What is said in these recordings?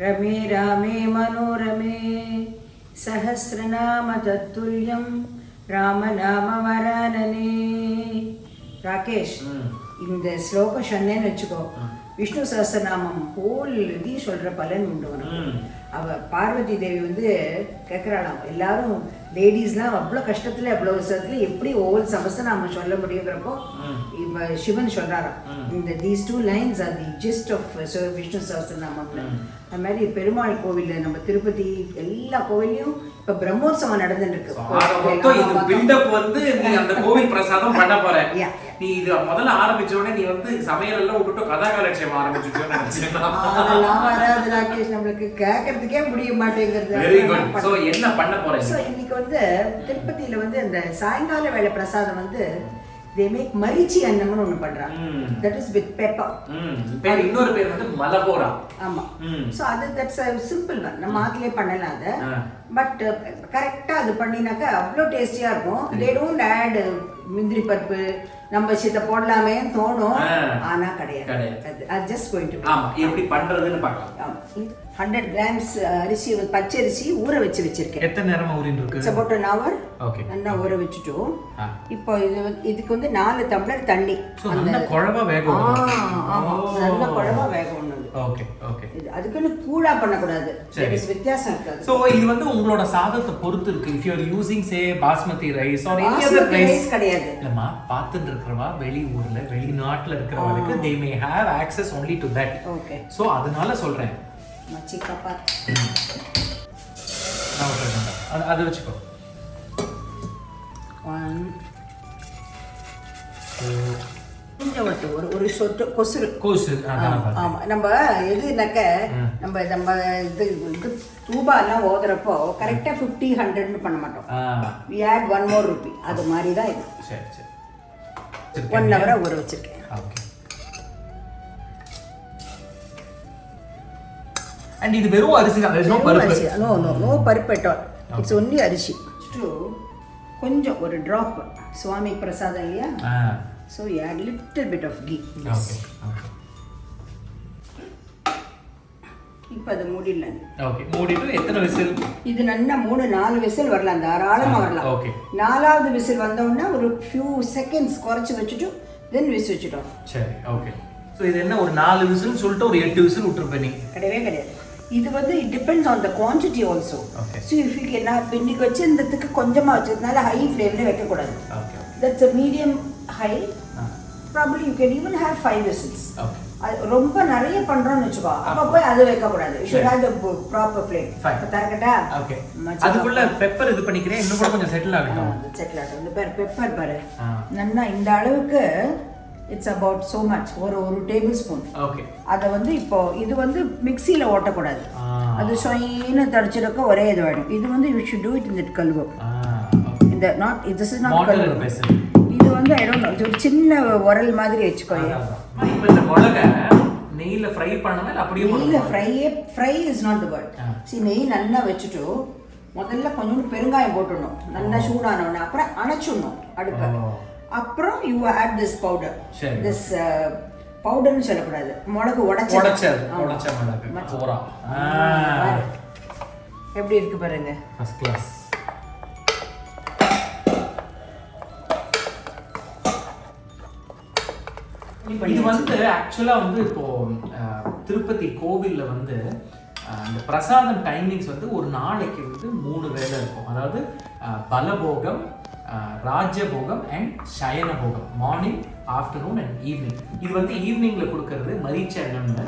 रमे रामे मनोरमे सहस्रनाम तत्तुल्यं रामनाम वरानने. ராகேஷ், இந்த ஸ்லோகம் சொன்னேன்னு வச்சுக்கோ, விஷ்ணு சஹஸ்ரநாமம் ஹோல் இது சொல்ற பலன் உண்டு உனக்கு. அவ பார்வதி தேவி வந்து கேட்குறாளாம், எல்லாரும் லேடிஸ்லாம் அவ்வளோ கஷ்டத்துல அவ்வளோ விஷயத்துல எப்படி ஒவ்வொரு சமஸ்தநாமம் சொல்ல முடியுங்கிறப்போ இப்போ சிவன் சொல்றாராம், இந்த these 2 lines are the gist of Vishnu சஹஸ்ரநாமம்ல. அது மாதிரி பெருமாள் கோவில், நம்ம திருப்பதி எல்லா கோவிலையும் இப்ப பிரம்மோற்சவம் நடந்துட்டு இருக்கு. அந்த கோவில் பிரசாதம் பண்ண போற நீ இது முதல்ல ஆரம்பிச்ச உடனே நீ வந்து சமையல் எல்லாம் விட்டுட்டு கதாகலட்சியம் ஆரம்பிச்சுட்டோன்னு நினைச்சேன். அதெல்லாம் வராது ராகேஷ், நம்மளுக்கு கேட்கறதுக்கே முடிய மாட்டேங்கிறது. Very good. சோ என்ன பண்ண போறேன்? சோ இன்னைக்கு வந்து திருப்பதியில வந்து அந்த சாயங்கால வேளை பிரசாதம் வந்து they make Marichi Annam னு ஒன்னு பண்றாங்க. that is with pepper. பேர் இன்னொரு பேர் வந்து Malahora. ஆமா. So that's a simple one. நம்ம ஆட்லயே பண்ணலாம் அத. பட் கரெக்ட்டா அது பண்ணினாக்க அவ்ளோ டேஸ்டியா இருக்கும். they don't add முந்திரி பருப்பு நம்ம சித்த போடலாமே தோணும், ஆனா கிடையாது. அது just going to ஆமா, எப்படி பண்றதுன்னு பார்க்கலாம். 100 grams அரிசி, பச்சரிசி ஊற வச்சிருக்கேன். எத்தனை நேரமா ஊறிட்டு இருக்கு? It's about an hour. Okay. நல்லா ஊற வச்சிட்டோம். இப்போ இதுக்கு வந்து 4 டம்ளர் தண்ணி. சோ நல்ல குழவா வேகணும். ஆமா, நல்ல குழவா வேகணும். Okay okay. அதுக்குன்னு கூடா பண்ண கூடாது. there's வித்தியாசம் இருக்கு. சோ இது வந்து உங்களோட சாதத்தை பொறுத்து இருக்கு. if you are using say basmati rice or any other rice கிடையாது. இல்லமா, பாத்துட்டு இருக்கறவா வெளி ஊர்ல வெளிநாட்டுல இருக்கறவங்களுக்கு they may have access only to that. Okay. So அதனால சொல்றேன். மச்சி கப்பா நான் சொல்றேன், அது வெச்சுக்கோ. 1 ஒரு சொட்டு கொசுறு. ஆமா, நம்ம எதுனாக்க நம்ம இது ரூபாலாம் ஓதுறப்போ கரெக்டா 50 100 பண்ண மாட்டோம். we add 1 more rupee. அது மாதிரி தான் இது. சரி சரி. 1 hour ஊற வச்சிருக்கேன். ஓகே. and இது வெறும் அரிசி தான், there is no பருப்பு. no பருப்பு at all. it's only அரிசி. கொஞ்சம் ஒரு drop சுவாமி பிரசாதம் இல்லையா, so you add little bit of ghee. okay. இப்போ அது மூடிடலாம். ஓகே, மூடிட்டு எத்தனை விசில்? இது நல்லா 3-4 விசில் வரலாம், தாராளமா வரலாம். ஓகே. 4வது விசில் வந்தவுடனே ஒரு few seconds குறைச்சு வச்சுட்டு then we switch it off. சரி, ஓகே. சோ இது என்ன ஒரு 4 விசில் சொல்லிட்டு ஒரு 8 விசில் விட்டுருப்பேன் நீ? கிடையாது. இது வந்து it depends on the quantity also. Okay. So if you can இன்னைக்கு வச்சிருந்ததுக்கு கொஞ்சமா வச்சதுனால ஹை ஃப்ளேம்ல வைக்க கூடாது. Okay. That's a medium high. Probably you can even have 5 whistles. Okay. ரொம்ப நிறைய பண்றோம்னு வெச்சுக்கோ, அப்ப போய் அது வைக்க கூடாது. You should have the proper flame. தரக்கட்டா? ஓகே. அதுக்குள்ள பெப்பர் இது பண்ணிக்கிறேன், இன்னும் கூட கொஞ்சம் செட்டில் ஆகட்டும். செட்டில் ஆகட்டும். இந்த பெப்பர் பாரு. நல்லா இந்த அளவுக்கு it's about so much, ஒரு டேபிள்ஸ்பூன். ஓகே. அத வந்து இப்போ இது வந்து மிக்ஸில ஓட்ட கூடாது. அது சொயின தடிச்சிரக்க ஒரே இது வேணும். இது வந்து you should do it in that கல்வோ. இந்த not this is not கல்வோ. இது வந்து I don't know, ஒரு சின்ன உரல் மாதிரி வெச்சுக்கோங்க. இப்போ இந்த மிளகாய் நெய்ல ஃப்ரை பண்ணனும் இல்ல அப்படியே போடணும்? இல்ல, fry is not the word. see நெய் நல்லா வெச்சிட்டு முதல்ல கொஞ்சம் பெருங்காயம் போட்டுறணும். நல்லா சூடானவன அப்புறம் அணைச்சிடணும் அடுப்பை. அப்புறம் you add this powder. this பவுடர்னு சொல்லக்கூடாது, மிளகு உடைச்ச மிளகு போரா. எப்படி இருக்கு பாருங்க, ஃபர்ஸ்ட் கிளாஸ். இது வந்து ஆக்சுவலா வந்து இப்போ திருப்பதி கோவில்ல வந்து அந்த பிரசாதம் டைமிங்ஸ் வந்து ஒரு நாளைக்கு வந்து 3 வேளை இருக்கும். அதாவது பலபோகம், ராஜ்யபோகம் அண்ட் சயனபோகம், மார்னிங், ஆஃப்டர்நூன் அண்ட் ஈவினிங். இது வந்து ஈவினிங்ல கொடுக்கறது மரீச்சி அன்னம்னு.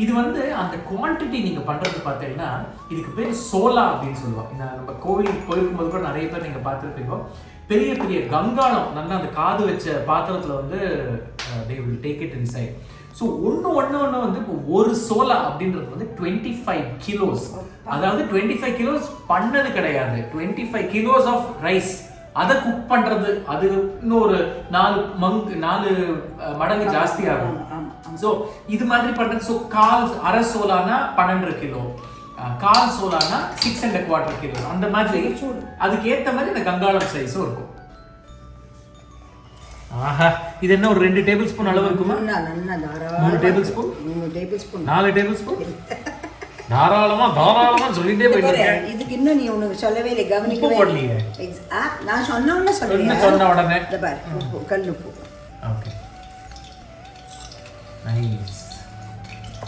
இது வந்து அந்த குவான்டிட்டி நீங்க பண்றது பார்த்தீங்கன்னா இதுக்கு பேர் சோலா அப்படின்னு சொல்லுவாங்க. நம்ம கோவில் போயிருக்கும்போது கூட நிறைய பேர் நீங்க பார்த்துருப்பீங்க, பெரிய பெரிய கங்காளம் நல்லா அந்த காது வச்ச பாத்திரத்துல வந்து they will take it inside. So ஒன்று வந்து இப்போ ஒரு சோலா அப்படின்றது வந்து 25 கிலோஸ். அதாவது 25 கிலோஸ் பண்ணது கிடையாது, 25 கிலோஸ் ஆஃப் ரைஸ் அதை குக் பண்றது. அது இன்னொரு 4 மடங்கு ஜாஸ்தி ஆகும். ஸோ இது மாதிரி பண்றது. ஸோ அரை சோலானா 12 கிலோ, கால் சோலானா 6.25 கிலோ, அந்த மாதிரி அதுக்கு ஏற்ற மாதிரி இந்த கங்காளம் சைஸும் இருக்கும். ஆஹா, இது என்ன ஒரு 2 டேபிள் ஸ்பூன் அளவு இருக்குமா? 3 டேபிள் ஸ்பூன், 4 டேபிள் ஸ்பூன். தாராளமா சொல்லிட்டே போயிட்டேன். இதுக்கு இன்னும் நீ உனக்கு சொல்லவே இல்லை, கவனிக்கவே போடலையே. நான் சொன்ன உடனே சொல்றேன். சொன்ன உடனே இந்த பாரு உப்பு, கல் உப்பு. Okay nice.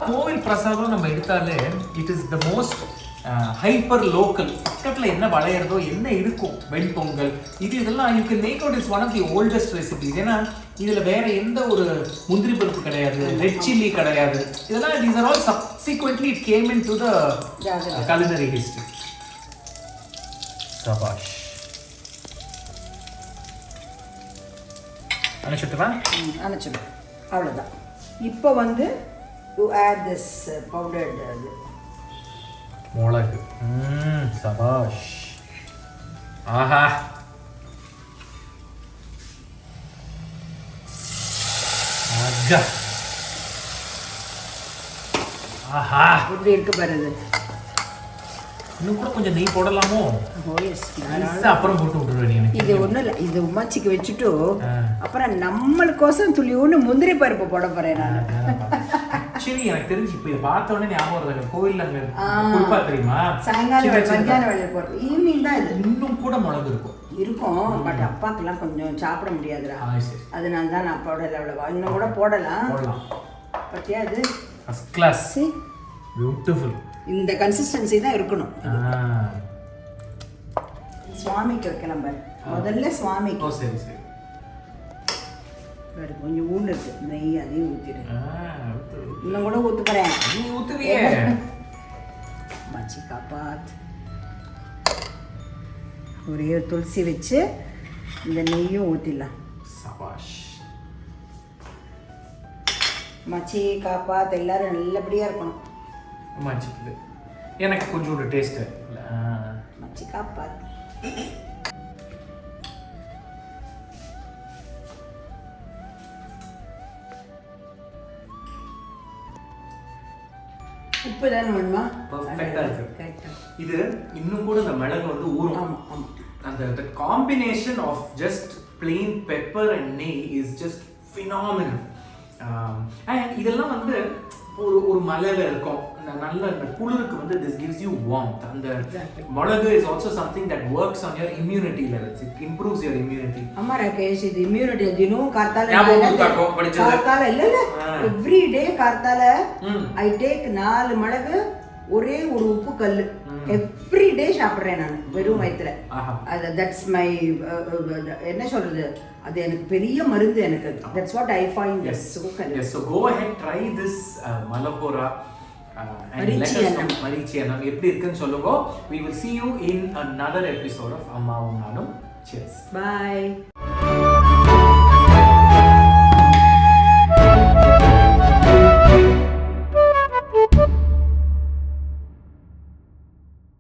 கோவில் பிரசாதம் நம்ம எடுத்தாலே it is the most hyper local. பக்கத்தில் என்ன வளையிறதோ என்ன இருக்கும், வெண்பொங்கல் இதெல்லாம் you can make out is one of the oldest recipes. ஏன்னா இதில் வேற எந்த ஒரு முந்திரி பருப்பு கிடையாது, ரெட் சில்லி கிடையாது. இதெல்லாம் these are all subsequently it came into the culinary history. சபாஷ். அனுப்பிச்சுட்டுவா? அனுப்பிச்சுடு. அவ்வளோதான். இப்போ வந்து டு ஆட் திஸ் பவுடர்டு அது மிளகு. சபாஷ். ஆஹா அக்கா. ஆஹா எப்படி இருக்கு பாருங்க. இன்னும் கூட கொஞ்சம் நெய் போடலாமோ? அப்புறம் போட்டு விட்டுருவேன். இது ஒன்றும் இல்லை, இது உமாச்சிக்கு வச்சுட்டு அப்புறம் நம்மளுக்கோசம் துளியோன்னு முந்திரி பருப்பு போட போறேன் நான். ஆக்சுவலி எனக்கு தெரிஞ்சு இப்போ இதை பார்த்த உடனே ஞாபகம் வருது, கோயிலில் அங்கே கொடுப்பா தெரியுமா, சாயங்காலம் மத்தியான வேலையில் போடுறது. ஈவினிங் தான் இது. இன்னும் கூட மிளகு இருக்கும். பட் அப்பாக்கெல்லாம் கொஞ்சம் சாப்பிட முடியாதுடா, அதனால தான் நான் போடலை. அவ்வளோவா இன்னும் கூட போடலாம். பத்தியா அது ஃபர்ஸ்ட் கிளாஸ், பியூட்டிஃபுல். இந்த கன்சிஸ்டன்சி தான் இருக்கணும். சுவாமிக்கு வைக்கலாம் பாரு, முதல்ல சுவாமிக்கு. சரி சரி. கொஞ்சம் ஊண்டு இருக்கு, நெய் அதையும் ஊற்றிடு. இன்னும் கூட ஊற்று போகிறேன். நீ ஊற்றுவியே மச்சி காப்பாத். ஒரே துளசி வச்சு இந்த நெய்யும் ஊற்றிடலாம். சபாஷ். மச்சி காப்பாத் எல்லாரும் நல்லபடியாக இருக்கணும். மச்சிக்குது எனக்கு கொஞ்சம் ஒரு டேஸ்ட்டு. மச்சி காப்பாத். உப்பு தானே வேணுமா? பர்ஃபெக்டாக இருக்கு. இது இன்னும் கூட இந்த மிளகு வந்து ஊறும். அந்த combination of just plain pepper and nei is just phenomenal. And இதெல்லாம் வந்து ஒரு மலையில இருக்கும், நல்ல அந்த குளிருக்கு வந்து this gives you warmth. அந்த மிளகு is also something that works on your immunity levels. It improves your immunity. அம்மா ராகேஷ், இது immunity தினம் கார்த்தால இல்ல எவ்ரி டே கார்த்தால I take 4 மிளகு ஒரே ஒரு உப்பு கல் எவ்ரி டே சாப்பிட்றேன் நான் வெறும் வயிற்றுல. அது தட்ஸ் மை என்ன சொல்றது, அது எனக்கு பெரிய மருந்து. எனக்கு that's what I find. Yes, so go ahead, try this Malahora and Marichi Annam எப்படி இருக்குன்னு சொல்லுங்க. We will see you in another episode of Ammavum Naanum. Cheers. Bye.